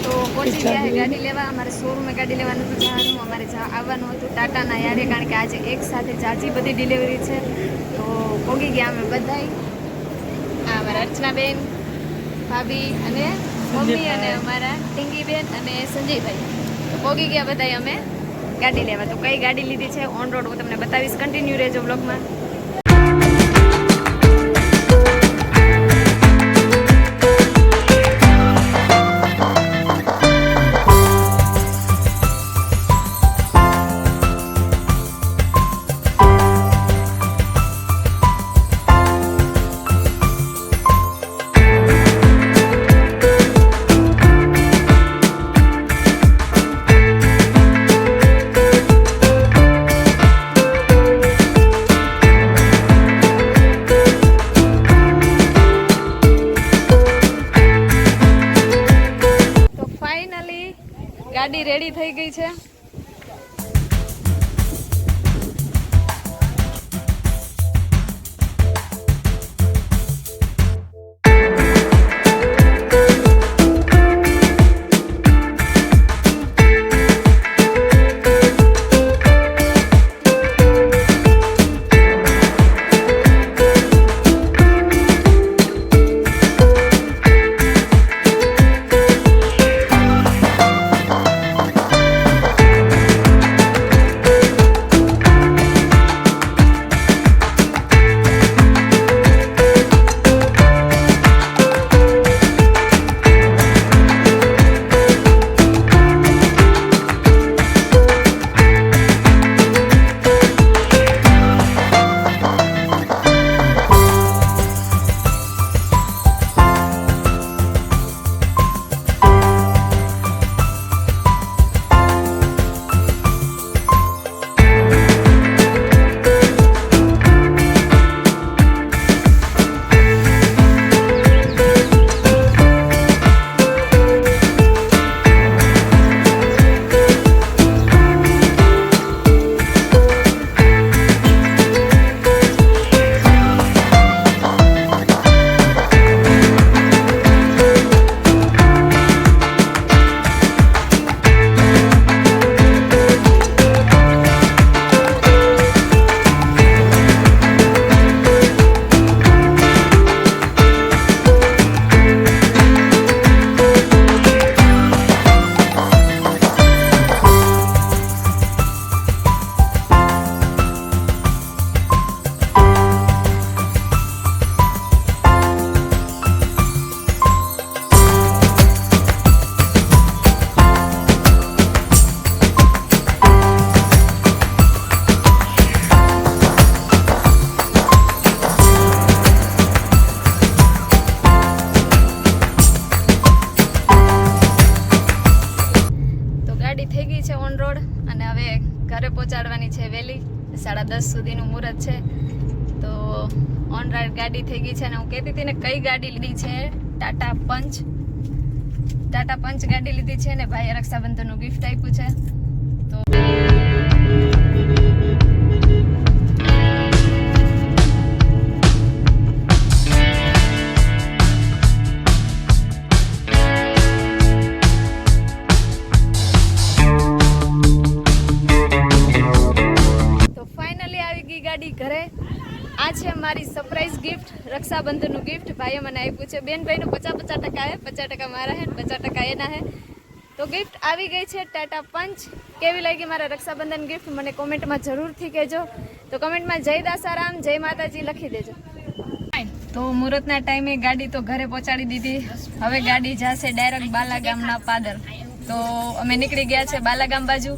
તો પહોંચી ગયા છે ગાડી લેવા. અમારે શોરૂમે ગાડી લેવાનું હતું જવાનું, અમારે આવવાનું હતું ટાટાના યારે, કારણ કે આજે એક સાથે જાજી બધી ડિલિવરી છે. તો પહોંચી ગયા અમે બધાય. અમારા અર્ચનાબેન, ભાભી અને મમ્મી અને અમારા ટીંગીબેન અને સંજયભાઈ. તો પહોંચી ગયા બધાય અમે ગાડી લેવા. તો કઈ ગાડી લીધી છે ઓન રોડ હું તમને બતાવીશ. કન્ટિન્યુ રહેજો બ્લોગમાં. ગાડી રેડી થઈ ગઈ છે. થઈ ગઈ છે ઓન રોડ અને હવે ઘરે પહોંચાડવાની છે વહેલી. 10:30 સુધીનું મુહૂર્ત છે. તો ઓન રાઈડ ગાડી થઈ ગઈ છે. અને હું કહેતી હતી ને કઈ ગાડી લીધી છે, ટાટા પંચ ગાડી લીધી છે ને ભાઈએ રક્ષાબંધનનું ગિફ્ટ આપ્યું છે. તો ગાડી ઘરે. આ છે મારી સરપ્રાઈઝ ગિફ્ટ, રક્ષાબંધનનું ગિફ્ટ. ભાઈએ મને આપ્યું છે. બેનભાઈનું 50% હે, 50% મારા હે, 50% એના હે. તો ગિફ્ટ આવી ગઈ છે ટાટા પંચ. કેવી લાગી મારા રક્ષાબંધન ગિફ્ટ મને કોમેન્ટમાં જરૂરથી કહેજો. તો કમેન્ટમાં જય દાસારામ, જય માતાજી લખી દેજો. તો મુહૂર્તના ટાઈમે ગાડી તો ઘરે પહોંચાડી દીધી. હવે ગાડી જશે ડાયરેક્ટ બાલાગામના પાદર. તો અમે નીકળી ગયા છે બાલાગામ બાજુ.